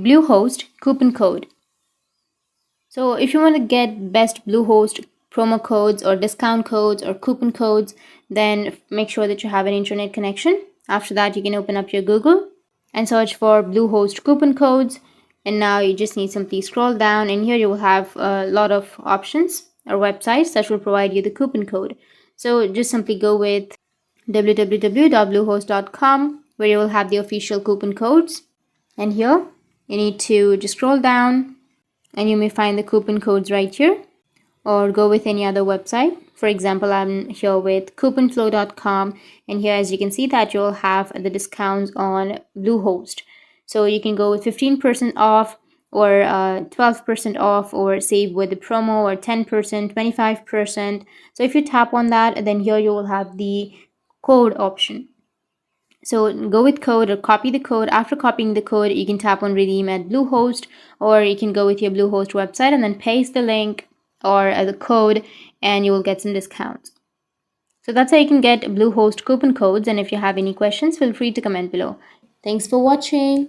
Bluehost coupon code. So if you want to get best Bluehost promo codes or discount codes or coupon codes, then make sure that you have an internet connection. After that, you can open up your Google and search for Bluehost coupon codes. And now you just need simply scroll down, and here you will have a lot of options or websites that will provide you the coupon code. So just simply go with www.bluehost.com, where you will have the official coupon codes. And here you need to just scroll down and you may find the coupon codes right here, or go with any other website. For example, I'm here with couponflow.com, and here as you can see that you'll have the discounts on Bluehost. So you can go with 15% off or 12% off, or save with the promo, or 10%, 25%. So if you tap on that, then here you will have the code option. So go with code or copy the code. After copying the code, you can tap on redeem at Bluehost, or you can go with your Bluehost website and then paste the link or the code, and you will get some discounts. So that's how you can get Bluehost coupon codes. And if you have any questions, feel free to comment below. Thanks for watching.